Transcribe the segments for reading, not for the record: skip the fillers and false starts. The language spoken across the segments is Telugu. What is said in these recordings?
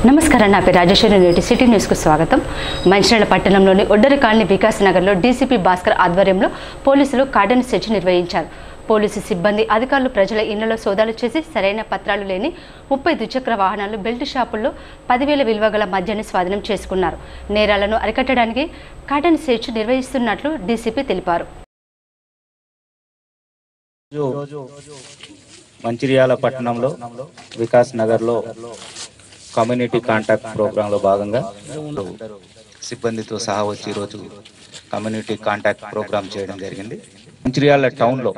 నమస్కారం, నా పేరు రాజేశ్వరి. నేటి సిటీ న్యూస్కు స్వాగతం. మంచిర్యాల పట్టణంలోని ఒడ్డరి కాలనీ వికాస్ నగర్లో డీసీపీ భాస్కర్ ఆధ్వర్యంలో పోలీసులు కార్డన్ సెర్చ్ నిర్వహించారు. పోలీసు సిబ్బంది అధికారులు ప్రజల ఇళ్లలో సోదాలు చేసి సరైన పత్రాలు లేని 30 ద్విచక్ర వాహనాలు, బెల్ట్ షాపుల్లో 10,000 విలువ గల మద్యాన్ని స్వాధీనం చేసుకున్నారు. నేరాలను అరికట్టడానికి కార్డన్ సెర్చ్ నిర్వహిస్తున్నట్లు డీసీపీ తెలిపారు. మంచిర్యాల పట్టణంలో వికాస్ నగర్లో కమ్యూనిటీ కాంటాక్ట్ ప్రోగ్రాంలో భాగంగా సిబ్బందితో సహా వచ్చి ఈరోజు కమ్యూనిటీ కాంటాక్ట్ ప్రోగ్రాం చేయడం జరిగింది. మంచిర్యాల టౌన్లో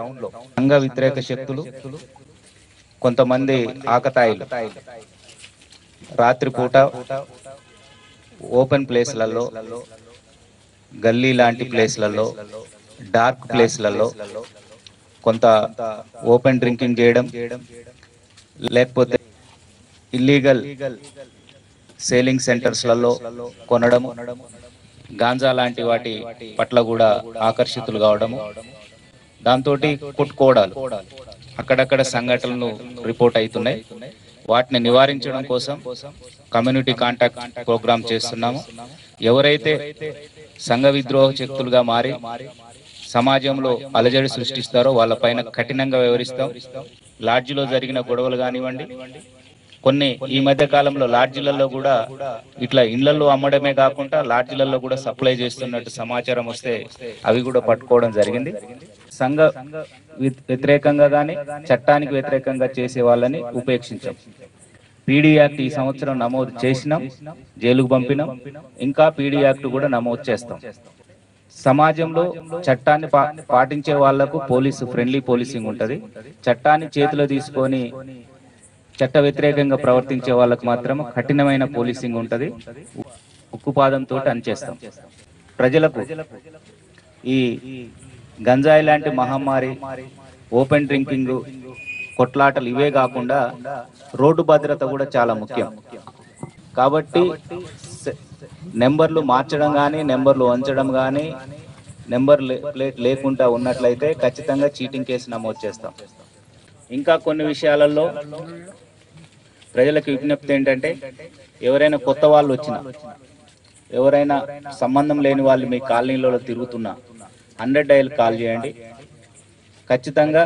సంఘ వ్యతిరేక శక్తులు, కొంతమంది ఆకతాయిలు రాత్రిపూట ఓపెన్ ప్లేస్లలో, గల్లీ లాంటి ప్లేస్లలో, డార్క్ ప్లేస్లలో కొంత ఓపెన్ డ్రింకింగ్ చేయడం, లేకపోతే ఇల్లీగల్ సేలింగ్ సెంటర్స్లలో కొనడము, గాంజా లాంటి వాటి పట్ల కూడా ఆకర్షితులు కావడము, దాంతో కొట్టుకోవడాలు అక్కడక్కడ సంఘటనలు రిపోర్ట్ అవుతున్నాయి. వాటిని నివారించడం కోసం కమ్యూనిటీ కాంటాక్ట్ ప్రోగ్రాం చేస్తున్నాము. ఎవరైతే సంఘ విద్రోహ శక్తులుగా మారి సమాజంలో అలజడి సృష్టిస్తారో వాళ్ళపైన కఠినంగా వ్యవహరిస్తాం. లాడ్జిలో జరిగిన గొడవలు కానివ్వండి, కొన్ని ఈ మధ్య కాలంలో లాడ్జిలలో కూడా ఇట్లా ఇళ్లలో అమ్మడమే కాకుండా లాడ్జిలలో కూడా సప్లై చేస్తున్నట్టు సమాచారం వస్తే అవి కూడా పట్టుకోవడం జరిగింది. సంఘ వ్యతిరేకంగా కానీ చట్టానికి వ్యతిరేకంగా చేసే వాళ్ళని ఉపేక్షించాం. పీడీ యాక్ట్ ఈ సంవత్సరం నమోదు చేసినాం, జైలుకు పంపినాం, ఇంకా పీడీ యాక్ట్ కూడా నమోదు చేస్తాం. సమాజంలో చట్టాన్ని పాటించే వాళ్లకు పోలీసు ఫ్రెండ్లీ పోలీసింగ్ ఉంటది. చట్టాన్ని చేతిలో తీసుకొని చట్ట వ్యతిరేకంగా ప్రవర్తించే వాళ్ళకు మాత్రం కఠినమైన పోలీసింగ్ ఉంటది. ఉక్కుపాదంతో అనిచేస్తాం. ప్రజలకు ఈ గంజాయి లాంటి మహమ్మారి, ఓపెన్ డ్రింకింగ్, కొట్లాటలు ఇవే కాకుండా రోడ్డు భద్రత కూడా చాలా ముఖ్యం. కాబట్టి నెంబర్లు మార్చడం కానీ, నెంబర్లు వంచడం కానీ, నెంబర్ ప్లేట్ లేకుండా ఉన్నట్లయితే ఖచ్చితంగా చీటింగ్ కేసు నమోదు చేస్తాం. ఇంకా కొన్ని విషయాలలో ప్రజలకు విజ్ఞప్తి ఏంటంటే, ఎవరైనా కొత్త వాళ్ళు వచ్చినా, ఎవరైనా సంబంధం లేని వాళ్ళు మీ కాలనీలలో తిరుగుతున్నా 100 డయల్ కాల్ చేయండి. ఖచ్చితంగా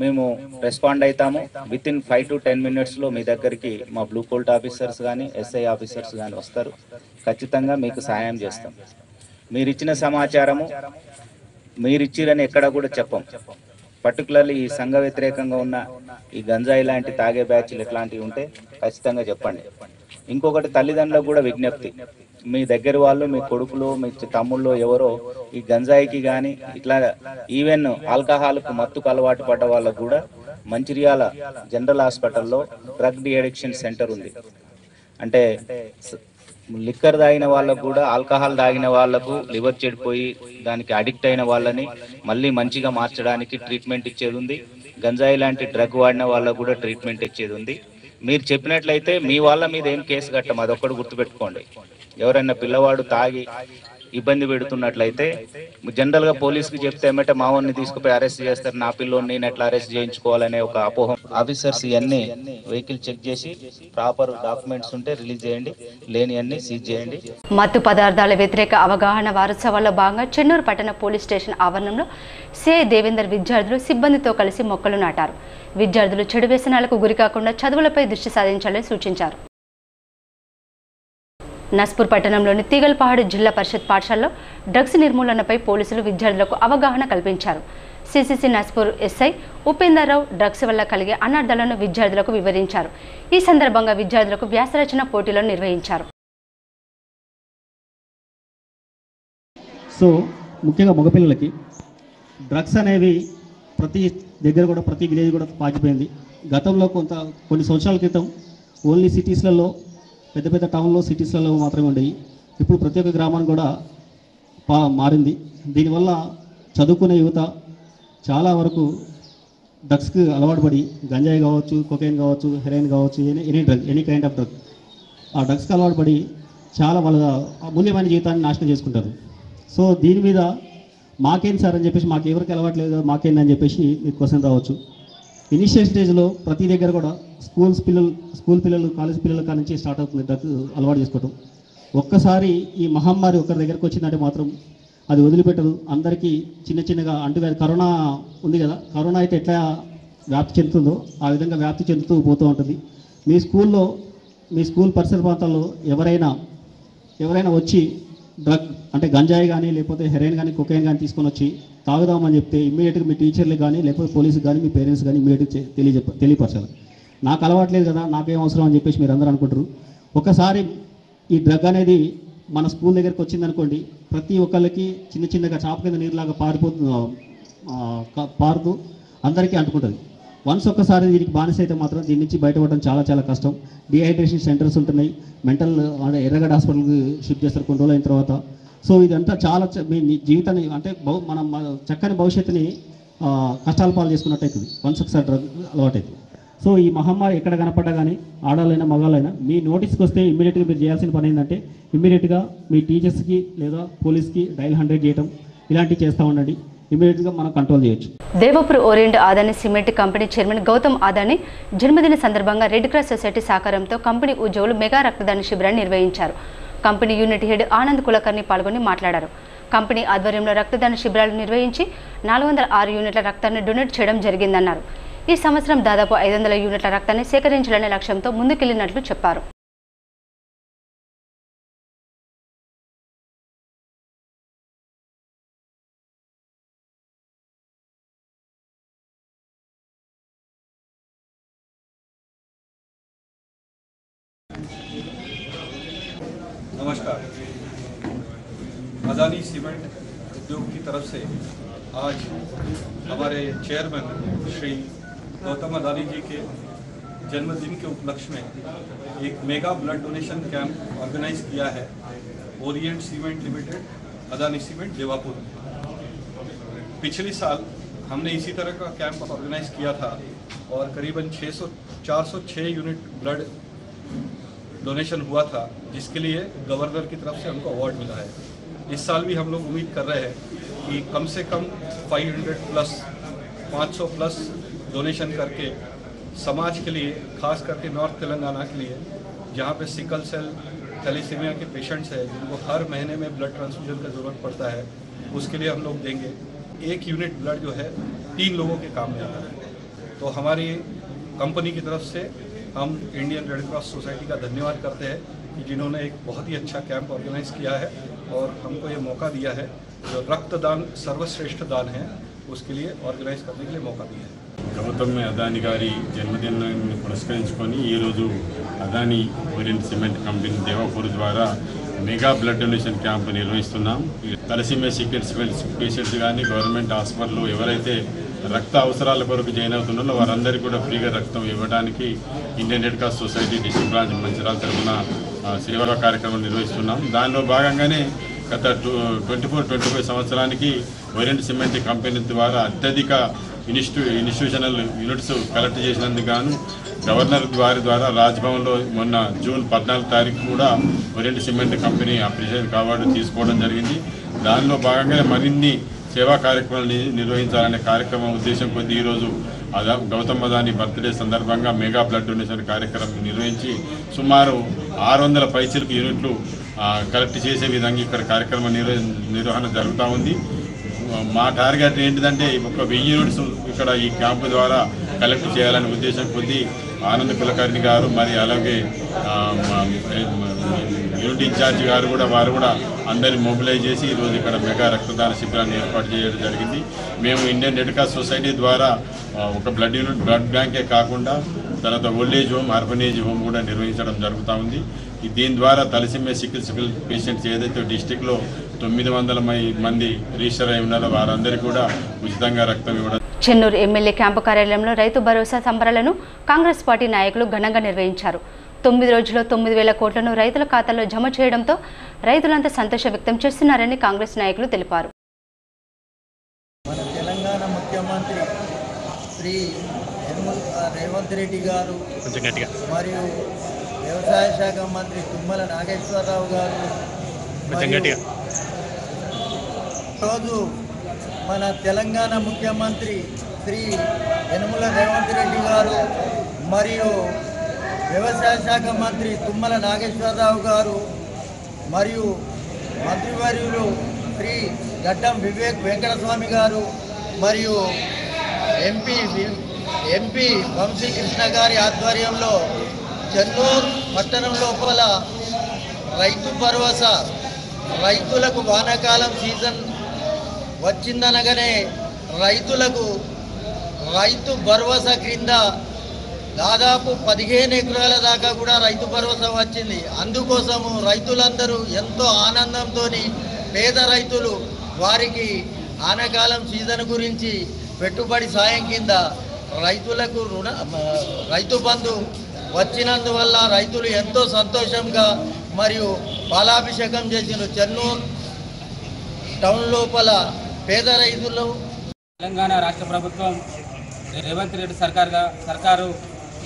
మేము రెస్పాండ్ అవుతాము. వితిన్ 5 to 10 minutesలో మీ దగ్గరికి మా బ్లూ కోల్ట్ ఆఫీసర్స్ కానీ, ఎస్ఐ ఆఫీసర్స్ కానీ వస్తారు. ఖచ్చితంగా మీకు సహాయం చేస్తాం. మీరు ఇచ్చిన సమాచారము మీరిచ్చిరని ఎక్కడ కూడా చెప్పం. పర్టికులర్లీ ఈ సంఘ వ్యతిరేకంగా ఉన్న ఈ గంజాయి లాంటి తాగే బ్యాచ్లు ఎట్లాంటివి ఉంటే ఖచ్చితంగా చెప్పండి. ఇంకొకటి, తల్లిదండ్రులకు కూడా విజ్ఞప్తి, మీ దగ్గర వాళ్ళు, మీ కొడుకులు, మీ తమ్ముళ్ళు ఎవరో ఈ గంజాయికి కానీ ఇట్లా ఈవెన్ ఆల్కహాల్కు మత్తుకు అలవాటు పడ్డ వాళ్ళకు కూడా మంచిర్యాల జనరల్ హాస్పిటల్లో డ్రగ్ డి అడిక్షన్ సెంటర్ ఉంది. అంటే లిక్కర్ తాగిన వాళ్ళకు కూడా, ఆల్కహాల్ తాగిన వాళ్లకు లివర్ చెడిపోయి దానికి అడిక్ట్ అయిన వాళ్ళని మళ్ళీ మంచిగా మార్చడానికి ట్రీట్మెంట్ ఇచ్చేది ఉంది. గంజాయి లాంటి డ్రగ్ వాడిన వాళ్ళకు కూడా ట్రీట్మెంట్ ఇచ్చేది ఉంది. మీరు చెప్పినట్లయితే మీ వాళ్ళ మీద ఏం కేసు కట్టం, అదొక్కడు గుర్తుపెట్టుకోండి. ఎవరైనా పిల్లవాడు తాగి ఇబ్బంది పెడుతున్నట్లయితే జనరల్ గా పోలీసుకి చెప్తే ఏమంటే మావోని తీసుకుపోయి అరెస్ట్ చేస్తారు, నా పిల్లోని నేను ఎట్లా అరెస్ట్ చేయించుకోవాలనే ఒక అపోహం. ఆఫీసర్స్ ఇవన్నీ వెహికల్ చెక్ చేసి ప్రాపర్ డాక్యుమెంట్స్ ఉంటే రిలీజ్ చేయండి, లేని అన్ని సీజ్ చేయండి. మత్తు పదార్థాల వ్యతిరేక అవగాహన వారోత్సవాల్లో భాగంగా చెన్నూరు పట్టణ పోలీస్ స్టేషన్ ఆవరణంలో సిఐ దేవేందర్ విద్యార్థులు సిబ్బందితో కలిసి మొక్కలు నాటారు. విద్యార్థులు చెడు వ్యసనాలకు గురికాకుండా చదువులపై దృష్టి సాధించాలని సూచించారు. నస్పూర్ పట్టణంలోని తీగల్పహాడు జిల్లా పరిషత్ పాఠశాలలో డ్రగ్స్ నిర్మూలనపై పోలీసులు విద్యార్థులకు అవగాహన కల్పించారు. సిసిసి నస్పూర్ ఎస్ఐ ఉపేందర్ రావు డ్రగ్స్ వల్ల కలిగే అనర్థాలను విద్యార్థులకు వివరించారు. ఈ సందర్భంగా విద్యార్థులకు వ్యాసరచన పోటీలను నిర్వహించారు. సో ముఖ్యంగా మగపిల్లలకి డ్రగ్స్ అనేవి ప్రతి దగ్గర కూడా, ప్రతి విలేజ్ కూడా పాకిపోయింది. గతంలో కొన్ని సంవత్సరాల క్రితం ఓన్లీ సిటీస్లలో, పెద్ద పెద్ద టౌన్లో, సిటీస్లలో మాత్రమే ఉండేవి. ఇప్పుడు ప్రతి ఒక్క గ్రామాన్ని కూడా మారింది. దీనివల్ల చదువుకునే యువత చాలా వరకు డ్రగ్స్కి అలవాటు పడి, గంజాయి కావచ్చు, కొకైన్ కావచ్చు, హెరాయిన్ కావచ్చు, any drug, any kind of drug, ఆ డ్రగ్స్కి అలవాటు పడి చాలా వాళ్ళ అమూల్యమైన జీవితాన్ని నాశనం చేసుకుంటారు. సో దీని మీద మాకేం సార్ అని చెప్పేసి, మాకు ఎవరికి అలవాటు లేదు, మాకేందని చెప్పేసి మీకు క్వశ్చన్ రావచ్చు. ఇనిషియల్ స్టేజ్లో ప్రతి దగ్గర కూడా స్కూల్ పిల్లలు కాలేజ్ పిల్లల కాడ నుంచి స్టార్ట్ అవుతుంది డ్రగ్ అలవాటు చేసుకోవటం. ఒక్కసారి ఈ మహమ్మారి ఒక్కరి దగ్గరకు వచ్చిందంటే మాత్రం అది వదిలిపెట్టదు. అందరికీ చిన్న చిన్నగా అంటువ్యాధి కరోనా ఉంది కదా, కరోనా అయితే ఎట్లా వ్యాప్తి చెందుతుందో ఆ విధంగా వ్యాప్తి చెందుతూ పోతూ ఉంటుంది. మీ స్కూల్ పరిసర ప్రాంతాల్లో ఎవరైనా వచ్చి డ్రగ్ అంటే గంజాయి కానీ లేకపోతే హెరోయిన్ కానీ కొకైన్ కానీ తీసుకొని వచ్చి తాగుదామని చెప్తే ఇమ్మీడియట్గా మీ టీచర్లు కానీ లేకపోతే పోలీసులు కానీ మీ పేరెంట్స్ కానీ ఇమ్మీడియట్గా తెలియపరచాలి. నాకు అలవాట్లేదు కదా, నాకేం అవసరం అని చెప్పేసి మీరు అందరూ అనుకుంటారు. ఒకసారి ఈ డ్రగ్ అనేది మన స్కూల్ దగ్గరికి వచ్చిందనుకోండి, ప్రతి ఒక్కళ్ళకి చిన్న చిన్నగా చాప కింద నీరులాగా పారుతూ అందరికీ అంటుకుంటుంది. వన్స్ ఒక్కసారి దీనికి బానిస అయితే మాత్రం దీని నుంచి బయటపడడం చాలా చాలా కష్టం. డిహైడ్రేషన్ సెంటర్స్ ఉంటున్నాయి, మెంటల్ అంటే ఎర్రగడ్డ హాస్పిటల్కి షిఫ్ట్ చేస్తారు కొన్ని రోజులు అయిన తర్వాత. సో ఇదంతా చాలా మీ జీవితాన్ని అంటే మనం చక్కని భవిష్యత్తుని కష్టాల పాలు చేసుకున్నట్టు అవుతుంది వన్స్ ఒకసారి డ్రగ్ అలవాటైతుంది. సో ఈ మహమ్మారి ఎక్కడ కనపడ్డా కానీ ఆడాలైనా మగాళ్ళైనా మీ నోటీస్కి వస్తే ఇమ్మీడియట్గా మీరు చేయాల్సిన పని ఏంటంటే ఇమ్మీడియట్గా మీ టీచర్స్కి లేదా పోలీస్కి డైల్ 100 చేయడం ఇలాంటివి చేస్తూ ఉండండి. ఇమీడియట్గా మనం కంట్రోల్ చేయొచ్చు. Devapur Orient Adani cement company chairman Gautam Adani జన్మదిన సందర్భంగా రెడ్ క్రాస్ సొసైటీ సహకారంతో కంపెనీ ఉద్యోగులు మెగా రక్తదాన శిబిరాన్ని నిర్వహించారు. Company unit head Anand Kulkarni పాల్గొని మాట్లాడారు. కంపెనీ ఆధ్వర్యంలో రక్తదాన శిబిరాలు నిర్వహించి 406 యూనిట్ల రక్తాన్ని డొనేట్ చేయడం జరిగిందన్నారు. ఈ సంవత్సరం దాదాపు 500 యూనిట్ల రక్తాన్ని సేకరించాలనే లక్ష్యంతో ముందుకెళ్లినట్లు చెప్పారు. नमस्कार। अदानी सीमेंट उद्योग की तरफ से आज हमारे चेयरमैन श्री गौतम अदानी जी के जन्मदिन के उपलक्ष्य में एक mega blood donation camp organise किया है Orient Cement Limited Adani Cement Devapur. पिछले साल हमने इसी तरह का कैंप ऑर्गेनाइज किया था और करीबन 406 यूनिट ब्लड डोनेशन हुआ था, जिसके लिए गवर्नर की तरफ से हमको अवार्ड मिला है। इस साल भी हम लोग उम्मीद कर रहे हैं कि कम से कम 500 प्लस डोनेशन करके समाज के लिए, खास करके नॉर्थ तेलंगाना के लिए जहाँ पे सिकल सेल थैलेसीमिया के पेशेंट्स हैं जिनको हर महीने में ब्लड ट्रांसफ्यूजन का ज़रूरत पड़ता है, उसके लिए हम लोग देंगे। 1 यूनिट ब्लड जो है 3 लोगों के काम में आता है। तो हमारी कंपनी की तरफ से हम इंडियन रेड क्रॉस सोसाइटी का धन्यवाद करते हैं कि जिन्होंने एक बहुत ही अच्छा कैंप ऑर्गेनाइज किया है और हमको ये मौका दिया है, जो रक्तदान सर्वश्रेष्ठ दान है उसके लिए ऑर्गेनाइज करने के लिए मौका दिया है। గౌతమ్ అదాని గారి జన్మదినాన్ని పురస్కరించుకొని ఈరోజు Adani orient cement company Devapur ద్వారా మెగా బ్లడ్ డొనేషన్ క్యాంప్ నిర్వహిస్తున్నాం. తలసీమియా సీక్రెట్ పేషెంట్స్ కానీ గవర్నమెంట్ హాస్పిటల్లో ఎవరైతే రక్త అవసరాల కొరకు జాయిన్ అవుతున్నారో వారందరికీ కూడా ఫ్రీగా రక్తం ఇవ్వడానికి Indian red Cross society district branch Mancherial తరఫున సేవా కార్యక్రమం నిర్వహిస్తున్నాం. దానిలో భాగంగానే గత 24-25 సంవత్సరానికి ఓరియంట్ సిమెంట్ కంపెనీ ద్వారా అత్యధిక ఇన్స్టిట్యూషనల్ యూనిట్స్ కలెక్ట్ చేసినందుకు గాను గవర్నర్ ద్వారా రాజ్భవన్లో మొన్న జూన్ 14 తారీఖు కూడా orient cement company appreciation award తీసుకోవడం జరిగింది. దానిలో భాగంగానే మరిన్ని సేవా కార్యక్రమాలు నిర్వహించాలనే కార్యక్రమం ఉద్దేశం కొద్ది ఈరోజు గౌతమ్ అదాని బర్త్డే సందర్భంగా మెగా బ్లడ్ డొనేషన్ కార్యక్రమం నిర్వహించి సుమారు 600 పైచిలకు యూనిట్లు కలెక్ట్ చేసే విధంగా ఇక్కడ కార్యక్రమం నిర్వహణ జరుగుతూ ఉంది. మా టార్గెట్ ఏంటిదంటే ఒక 1000 యూనిట్స్ ఇక్కడ ఈ క్యాంపు ద్వారా కలెక్ట్ చేయాలనే ఉద్దేశం కొద్దీ ఆనంద్ కులకర్ణి గారు మరి అలాగే యూనిట్ ఇన్ఛార్జ్ గారు కూడా వారు కూడా అందరినీ మొబిలైజ్ చేసి ఈరోజు ఇక్కడ మెగా రక్తదాన శిబిరాన్ని ఏర్పాటు చేయడం జరిగింది. మేము ఇండియన్ రెడ్ క్రాస్ సొసైటీ ద్వారా ఒక బ్లడ్ బ్యాంకే కాకుండా తర్వాత ఓల్డేజ్ హోమ్, అర్బనేజ్ హోమ్ కూడా నిర్వహించడం జరుగుతూ ఉంది. దీని ద్వారా తలసీమియా సికిల్ పేషెంట్స్ ఏదైతే డిస్టిక్లో 900 మంది రిజిస్టర్ అయి ఉన్నారో వారందరికీ కూడా ఉచితంగా రక్తం ఇవ్వడం. చెన్నూరు ఎమ్మెల్యే క్యాంపు కార్యాలయంలో రైతు భరోసా సంబరాలను కాంగ్రెస్ పార్టీ నాయకులు ఘనంగా నిర్వహించారు. 9 రోజుల్లో 9,000 కోట్లను రైతుల ఖాతాల్లో జమ చేయడంతో రైతులంతా సంతోషం వ్యక్తం చేస్తున్నారని కాంగ్రెస్ నాయకులు తెలిపారు. మన తెలంగాణ ముఖ్యమంత్రి శ్రీ రేవంత్ రెడ్డి గారు మరియు వ్యవసాయ శాఖ మంత్రి తుమ్మల నాగేశ్వరరావు గారు రోజు మన తెలంగాణ ముఖ్యమంత్రి శ్రీ యనమల రేవంత్ రెడ్డి గారు మరియు వ్యవసాయ శాఖ మంత్రి తుమ్మల నాగేశ్వరరావు గారు మరియు మంత్రివర్యులు శ్రీ గడ్డం వివేక్ వెంకటస్వామి గారు మరియు ఎంపీ వంశీకృష్ణ గారి ఆధ్వర్యంలో చెన్నూరు పట్టణం లోపల రైతు భరోసా రైతులకు వానాకాలం సీజన్ వచ్చిందనగానే రైతులకు రైతు భరోసా క్రింద దాదాపు 15 ఎకరాల దాకా కూడా రైతు భరోసా వచ్చింది. అందుకోసము రైతులందరూ ఎంతో ఆనందంతో పేద రైతులు వారికి ఆనకాలం సీజన్ గురించి పెట్టుబడి సాయం కింద రైతులకు రైతు బంధు వచ్చినందువల్ల రైతులు ఎంతో సంతోషంగా మరియు పాలాభిషేకం చేసిన చెన్నూరు టౌన్ లోపల పేద రైతులు తెలంగాణ రాష్ట్ర ప్రభుత్వం రేవంత్ రెడ్డి సర్కారు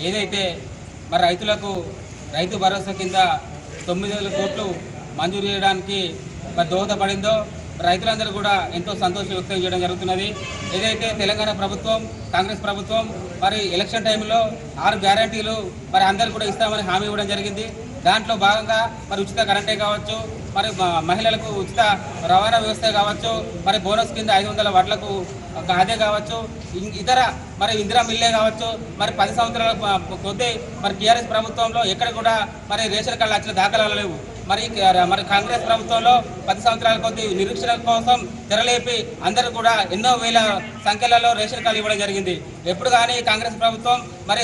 ఏదైతే మరి రైతులకు రైతు భరోసా కింద 9,000 కోట్లు మంజూరు చేయడానికి మరి దోహదపడిందో రైతులందరూ కూడా ఎంతో సంతోషం వ్యక్తం చేయడం జరుగుతున్నది. ఏదైతే తెలంగాణ ప్రభుత్వం కాంగ్రెస్ ప్రభుత్వం మరి ఎలక్షన్ టైంలో 6 గ్యారంటీలు మరి అందరూ కూడా ఇస్తామని హామీ ఇవ్వడం జరిగింది. దాంట్లో భాగంగా మరి ఉచిత కరెంటే కావచ్చు, మరి మహిళలకు ఉచిత రవాణా వ్యవస్థ కావచ్చు, మరి బోనస్ కింద 500 వడ్లకు అదే కావచ్చు, ఇతర మరి ఇందిరా మిల్లే కావచ్చు, మరి 10 సంవత్సరాల కొద్దీ మరి టీఆర్ఎస్ ప్రభుత్వంలో ఎక్కడ కూడా మరి రేషన్ కార్డులు వచ్చిన దాఖలాలు లేవు. మరి కాంగ్రెస్ ప్రభుత్వంలో 10 సంవత్సరాల కొద్దీ నిరీక్షణ కోసం తెరలేపి అందరూ కూడా ఎన్నో వేల సంఖ్యలలో రేషన్ కార్డు ఇవ్వడం జరిగింది. ఎప్పుడు కానీ కాంగ్రెస్ ప్రభుత్వం మరి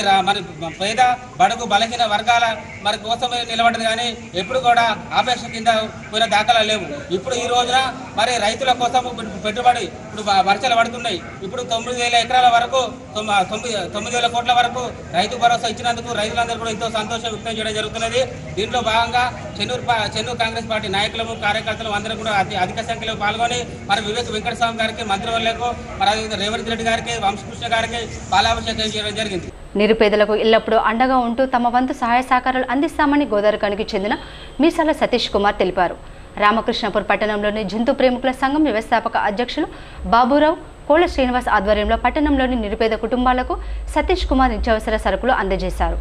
పేద బడుగు బలహీన వర్గాల మరి కోసమే నిలబడ్డది కానీ ఎప్పుడు కూడా ఆపేక్ష కింద పోయిన దాఖలాలు లేవు. ఇప్పుడు ఈ రోజున మరి రైతుల కోసం పెట్టుబడి ఇప్పుడు వర్షాలు పడుతున్నాయి. ఇప్పుడు 9,000 ఎకరాల వరకు 9,000 కోట్ల వరకు రైతు భరోసా ఇచ్చినందుకు రైతులందరూ కూడా ఎంతో సంతోషం వ్యక్తం చేయడం జరుగుతున్నది. దీంట్లో భాగంగా చెన్నూరు కాంగ్రెస్ పార్టీ నాయకులు కార్యకర్తలు అందరూ కూడా అధిక సంఖ్యలో పాల్గొని మరి వివేక్ వెంకటస్వామి గారికి మంత్రివర్యులకు మరి రేవంత్ రెడ్డి గారికి వంశకృష్ణ గారికి పాలాభిషేకం చేయడం జరిగింది. నిరుపేదలకు ఎల్లప్పుడూ అండగా ఉంటూ తమ వంతు సహాయ సహకారాలు అందిస్తామని గోదావరిఖనికి చెందిన మీసాల సతీష్ కుమార్ తెలిపారు. రామకృష్ణపూర్ పట్టణంలోని జంతు ప్రేమికుల సంఘం వ్యవస్థాపక అధ్యక్షులు బాబురావు కోళ్ల శ్రీనివాస్ ఆధ్వర్యంలో పట్టణంలోని నిరుపేద కుటుంబాలకు సతీష్ కుమార్ నిత్యావసర సరుకులు అందజేశారు.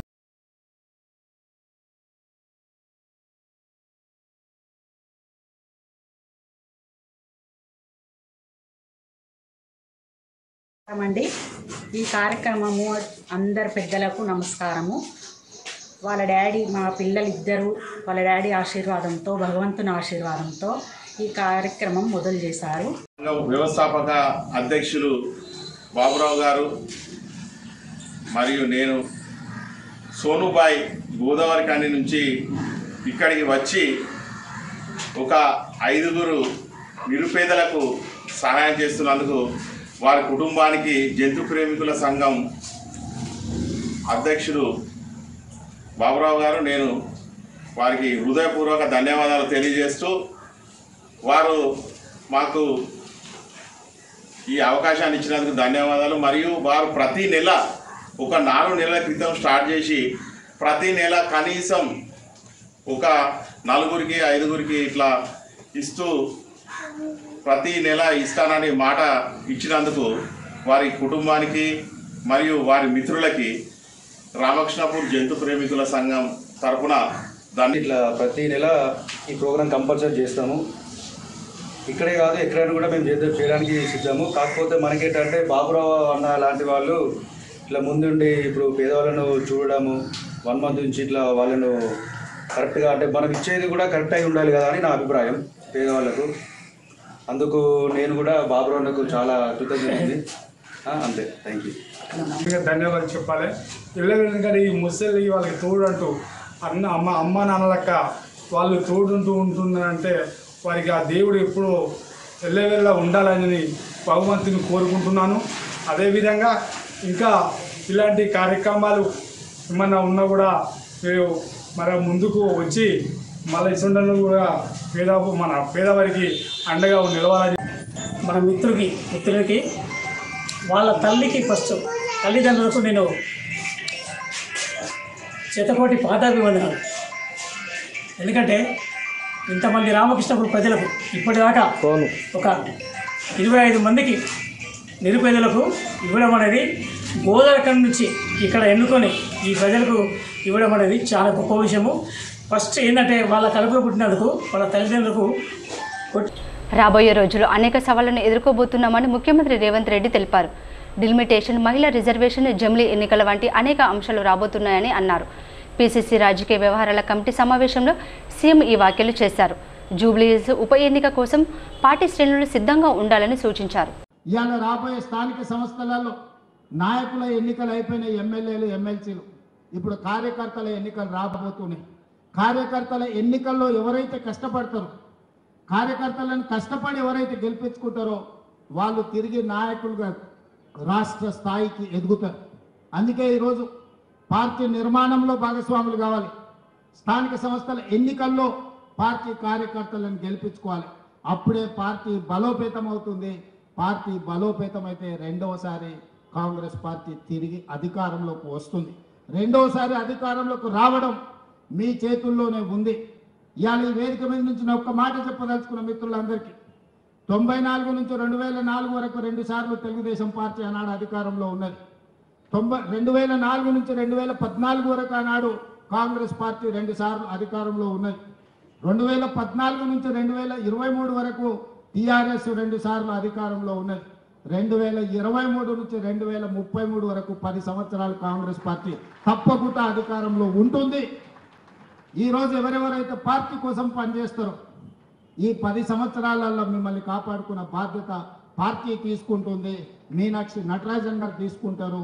ఈ కార్యక్రమము అందరు పెద్దలకు నమస్కారము. వాళ్ళ డాడీ మా పిల్లలిద్దరూ వాళ్ళ డాడీ ఆశీర్వాదంతో భగవంతుని ఆశీర్వాదంతో ఈ కార్యక్రమం మొదలు చేశారు. వ్యవస్థాపక అధ్యక్షులు బాబురావు గారు మరియు నేను సోనుబాయ్ గోదావరిఖని నుంచి ఇక్కడికి వచ్చి ఒక 5 నిరుపేదలకు సహాయం చేస్తున్నందుకు వారి కుటుంబానికి జంతు ప్రేమికుల సంఘం అధ్యక్షుడు బాబురావు గారు నేను వారికి హృదయపూర్వక ధన్యవాదాలు తెలియజేస్తూ వారు మాకు ఈ అవకాశాన్ని ఇచ్చినందుకు ధన్యవాదాలు. మరియు వారు ప్రతి నెల ఒక 4 నెలల క్రితం స్టార్ట్ చేసి ప్రతి నెల కనీసం ఒక 4 5 ఇట్లా ఇస్తూ ప్రతి నెల ఇస్తానని మాట ఇచ్చినందుకు వారి కుటుంబానికి మరియు వారి మిత్రులకి రామకృష్ణపూర్ జంతు ప్రేమికుల సంఘం తరఫున దాన్ని ఇట్లా ప్రతి నెల ఈ ప్రోగ్రాం కంపల్సరీ చేస్తాము. ఇక్కడే కాదు ఎక్కడైనా కూడా మేము చేయడానికి సిద్ధము. కాకపోతే మనకేంటంటే బాబురావు అన్న లాంటి వాళ్ళు ఇట్లా ముందుండి ఇప్పుడు పేదవాళ్ళను చూడడము 1 మంత్ నుంచి ఇట్లా వాళ్ళను కరెక్ట్గా అంటే మనం ఇచ్చేది కూడా కరెక్ట్ అయి ఉండాలి కదా అని నా అభిప్రాయం పేదవాళ్ళకు. అందుకు నేను కూడా బాబురావుకు చాలా కృతజ్ఞత ఉంది. అంతే, థ్యాంక్ యూ. ధన్యవాదాలు చెప్పాలి. ఎందుకంటే ఈ ముసలి వాళ్ళకి తోడంటూ అమ్మ నాన్నలక్క వాళ్ళు తోడుంటూ ఉంటుందంటే వారికి ఆ దేవుడు ఎప్పుడూ ఎల్లవేళ ఉండాలని భగవంతుని కోరుకుంటున్నాను. అదేవిధంగా ఇంకా ఇలాంటి కార్యక్రమాలు ఏమన్నా ఉన్నా కూడా మీరు మరి ముందుకు వచ్చి మళ్ళీ ఇసుండను కూడా మన పేదవారికి అండగా నిలవాలని మన మిత్రులకి వాళ్ళ తల్లికి ఫస్ట్ తల్లిదండ్రులకు నేను శతకోటి పాదాభివందనాలు. ఎందుకంటే ఇంతమంది రామకృష్ణపూర్ ప్రజలకు ఇప్పటిదాకా ఒక 25 మందికి నిరుపేదలకు ఇవ్వడం అనేది గోదావరి నుంచి ఇక్కడ ఎన్నుకొని ఈ ప్రజలకు ఇవ్వడం అనేది చాలా గొప్ప విషయము. ఫస్ట్ ఏంటంటే వాళ్ళ కడుపులో పుట్టినందుకు వాళ్ళ తల్లిదండ్రులకు రాబోయే రోజుల్లో అనేక సవాళ్లను ఎదుర్కోబోతున్నామని ముఖ్యమంత్రి రేవంత్ రెడ్డి తెలిపారు. డిలిమిటేషన్, మహిళా రిజర్వేషన్, జమిలీ ఎన్నికల వంటి అనేక అంశాలు రాబోతున్నాయని అన్నారు. పీసీసీ రాజకీయ వ్యవహారాల కమిటీ సమావేశంలో సీఎం ఈ వ్యాఖ్యలు చేశారు. జూబ్లీహిల్స్ ఉప ఎన్నిక కోసం పార్టీ శ్రేణులు సిద్ధంగా ఉండాలని సూచించారు. ఇవాళ రాబోయే స్థానిక సంస్థలలో నాయకుల ఎన్నికలు అయిపోయిన ఎమ్మెల్యేలు, ఎమ్మెల్సీలు, ఇప్పుడు కార్యకర్తల ఎన్నికలు రాబోతున్నాయి. కార్యకర్తల ఎన్నికల్లో ఎవరైతే కష్టపడతారో, కార్యకర్తలను కష్టపడి ఎవరైతే గెలిపించుకుంటారో వాళ్ళు తిరిగి నాయకులుగా రాష్ట్ర స్థాయికి ఎదుగుతారు. అందుకే ఈరోజు పార్టీ నిర్మాణంలో భాగస్వాములు కావాలి. స్థానిక సంస్థల ఎన్నికల్లో పార్టీ కార్యకర్తలను గెలిపించుకోవాలి. అప్పుడే పార్టీ బలోపేతం అవుతుంది. పార్టీ బలోపేతం అయితే రెండవసారి కాంగ్రెస్ పార్టీ తిరిగి అధికారంలోకి వస్తుంది. రెండవసారి అధికారంలోకి రావడం మీ చేతుల్లోనే ఉంది. ఇవాళ ఈ వేదిక మీద నుంచి నేను ఒక్క మాట చెప్పదలుచుకున్న మిత్రులందరికీ, 94 నుంచి 2004 వరకు 2 సార్లు తెలుగుదేశం పార్టీ ఆనాడు అధికారంలో ఉన్నది. 2004 నుంచి 2014 వరకు ఆనాడు కాంగ్రెస్ పార్టీ 2 సార్లు అధికారంలో ఉన్నది. 2014 నుంచి 2023 వరకు టీఆర్ఎస్ 2 సార్లు అధికారంలో ఉన్నది. 2023 నుంచి 2033 వరకు 10 సంవత్సరాలు కాంగ్రెస్ పార్టీ తప్పకుండా అధికారంలో ఉంటుంది. ఈరోజు ఎవరెవరైతే పార్టీ కోసం పనిచేస్తారో ఈ 10 సంవత్సరాలలో మిమ్మల్ని కాపాడుకున్న బాధ్యత పార్టీ తీసుకుంటుంది. మీనాక్షి నటరాజన్ గారు తీసుకుంటారు.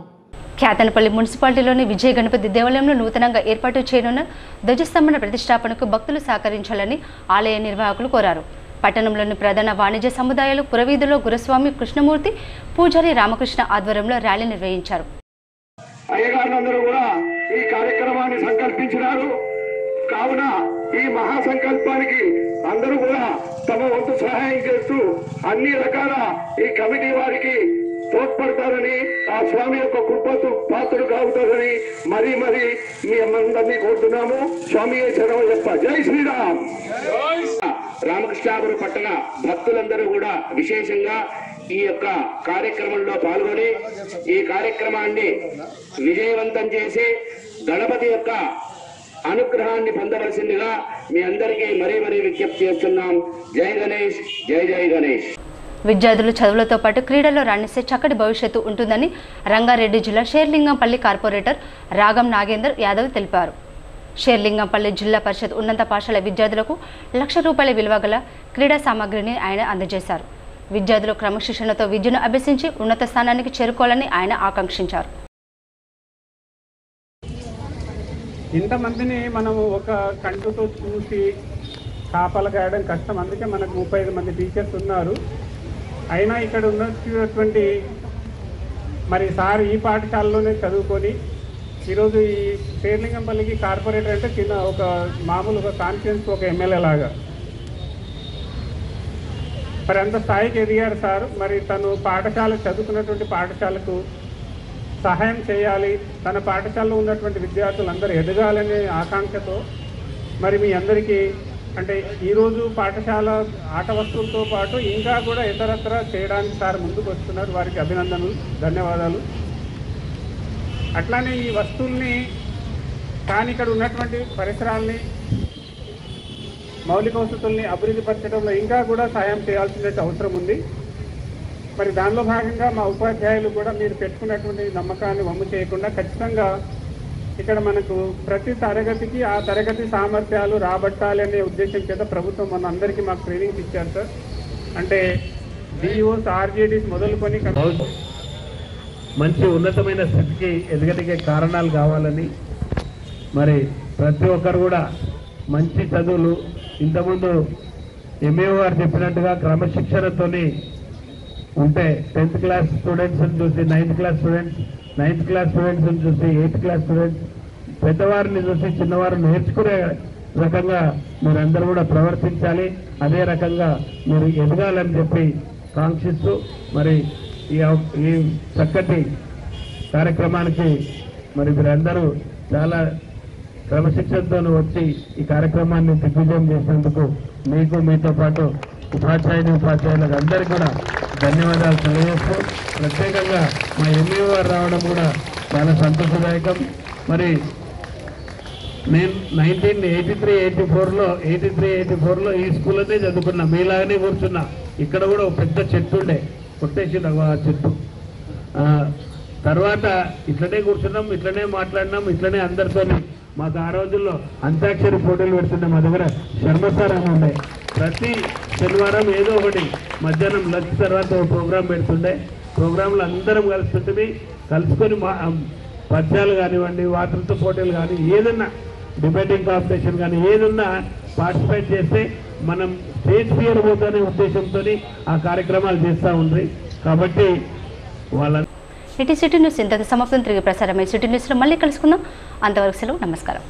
కేతనపల్లి మున్సిపాలిటీలోని విజయ గణపతి దేవాలయంలో నూతనంగా ఏర్పాటు చేయనున్న ధ్వజస్తంభన ప్రతిష్టాపనకు భక్తులు సహకరించాలని ఆలయ నిర్వాహకులు కోరారు. పట్టణంలోని ప్రధాన వాణిజ్య సముదాయాలు పురవీధిలో గురుస్వామి కృష్ణమూర్తి, పూజారి రామకృష్ణ ఆధ్వర్యంలో ర్యాలీ నిర్వహించారు. అయ్యగారులందరూ కూడా ఈ కార్యక్రమాన్ని సంకల్పించినారు. కావున ఈ మహాసంకల్పానికి అందరూ కూడా తమ వంతు సహాయం చేస్తూ అన్ని రకాల ఈ కమిటీ వారికి తోడ్పడతారని, ఆ స్వామి యొక్క కృపకు పాత్రలు కావుతారని మరీ మరీ మీ అందరినీ కోరుతున్నాము. స్వామి శరణమయ్యప్ప. జై శ్రీరామ్. రామకృష్ణాపురం పట్టణ భక్తులందరూ కూడా విశేషంగా ఈ యొక్క కార్యక్రమంలో పాల్గొని ఈ కార్యక్రమాన్ని విజయవంతం చేసి గణపతి యొక్క అనుగ్రహాన్ని పొందవలసిందిగా మీ అందరికీ మరీ మరీ విజ్ఞప్తి చేస్తున్నాం. జై గణేష్, జై జై గణేష్. విద్యార్థులు చదువులతో పాటు క్రీడల్లో రాణిస్తే చక్కటి భవిష్యత్తు ఉంటుందని రంగారెడ్డి జిల్లా షేర్లింగంపల్లి కార్పొరేటర్ రాగం నాగేందర్ యాదవ్ తెలిపారు. షేర్లింగంపల్లి జిల్లా పరిషత్ ఉన్నత పాఠశాల విద్యార్థులకు ₹1,00,000 విలువ గల క్రీడా సామాగ్రిని ఆయన అందజేశారు. విద్యార్థులు క్రమశిక్షణతో విద్యను అభ్యసించి ఉన్నత స్థానానికి చేరుకోవాలని ఆయన ఆకాంక్షించారు. ఇంతమందిని మనము ఒక కంటుతో చూసి కాపలు కాయడం కష్టం. అందుకే మనకు 35 మంది టీచర్స్ ఉన్నారు. అయినా ఇక్కడ ఉన్నటువంటి మరి సార్ ఈ పాఠశాలలోనే చదువుకొని ఈరోజు ఈ షేర్లింగంపల్లికి కార్పొరేటర్ అంటే చిన్న ఒక మామూలుగా కాన్ఫిడెన్స్ ఒక ఎమ్మెల్యే లాగా మరి అంత స్థాయికి ఎదిగారు సార్. మరి తను పాఠశాల చదువుకున్నటువంటి పాఠశాలకు సహాయం చేయాలి, తన పాఠశాలలో ఉన్నటువంటి విద్యార్థులందరూ ఎదగాలనే ఆకాంక్షతో మరి మీ అందరికీ అంటే ఈరోజు పాఠశాల ఆట వస్తువులతో పాటు ఇంకా కూడా ఇతరత్ర చేయడానికి సార్ ముందుకు వస్తున్నారు. వారికి అభినందనలు, ధన్యవాదాలు. అట్లానే ఈ వస్తువుల్ని కానీ ఇక్కడ ఉన్నటువంటి పరిసరాల్ని మౌలిక వసతుల్ని అభివృద్ధి పరచడంలో ఇంకా కూడా సాయం చేయాల్సిన అవసరం ఉంది. మరి దానిలో భాగంగా మా ఉపాధ్యాయులు కూడా మీరు పెట్టుకున్నటువంటి నమ్మకాన్ని వమ్ము చేయకుండా ఖచ్చితంగా ఇక్కడ మనకు ప్రతి తరగతికి ఆ తరగతి సామర్థ్యాలు రాబట్టాలి అనే ఉద్దేశం చేత ప్రభుత్వం మన అందరికీ మాకు ట్రైనింగ్స్ ఇచ్చారు సార్. అంటే డిఓస్, ఆర్జేడీస్ మొదలుకొని మంచి ఉన్నతమైన స్థితికి ఎదగటికే కారణాలు కావాలని మరి ప్రతి ఒక్కరు కూడా మంచి చదువులు ఇంతకుముందు ఎంఏఓ గారు చెప్పినట్టుగా క్రమశిక్షణతోని ఉంటే 10th క్లాస్ స్టూడెంట్స్ని చూసి 9th class students, 9th class స్టూడెంట్స్ని చూసి 8th క్లాస్ స్టూడెంట్స్, పెద్దవారిని చూసి చిన్నవారు నేర్చుకునే రకంగా మీరందరూ కూడా ప్రవర్తించాలి. అదే రకంగా మీరు ఎదగాలని చెప్పి కాంక్షిస్తూ మరి ఈ చక్కటి కార్యక్రమానికి మరి మీరందరూ చాలా క్రమశిక్షణతో వచ్చి ఈ కార్యక్రమాన్ని దిగ్విజయం చేసినందుకు మీకు, మీతో పాటు ఉపాధ్యాయులకు అందరికీ కూడా ధన్యవాదాలు తెలియజేస్తూ ప్రత్యేకంగా మా ఎంఈఓ గారు రావడం కూడా చాలా సంతోషదాయకం. మరి నేను 1983-84లో ఈ స్కూల్లోనే చదువుకున్నా, మీలాగానే కూర్చున్నా. ఇక్కడ కూడా ఒక పెద్ద చెట్టు ఉండే, కొట్టేసి ఆ చెట్టు. తర్వాత ఇట్లనే కూర్చున్నాం, ఇట్లనే మాట్లాడినాం, ఇట్లనే అందరితో. మాకు ఆ రోజుల్లో అంత్యాక్షరి పోటీలు పెడుతుండే, మా దగ్గర శర్మసార్ అని ఉండే. ప్రతి శనివారం ఏదో ఒకటి మధ్యాహ్నం లంచ్ తర్వాత ఒక ప్రోగ్రాం పెడుతుండే. ప్రోగ్రాంలో అందరం కలుసుకొని పద్యాలు కానివ్వండి, వాతృత్వ పోటీలు కానీ, ఏదన్నా డిబేటింగ్ కాంపిటీషన్ కానీ ఏదన్నా పార్టిసిపేట్ చేస్తే మనం స్టేజ్ ఫియర్ పోతానే ఉద్దేశంతో ఆ కార్యక్రమాలు చేస్తూ ఉంది. కాబట్టి వాళ్ళ సిటీ న్యూస్ ఇంతకు సమాప్తం. తిరిగి ప్రసారమై సిటీ న్యూస్లో మళ్ళీ కలుసుకుందాం. అంతవరకు సెలవు. నమస్కారం.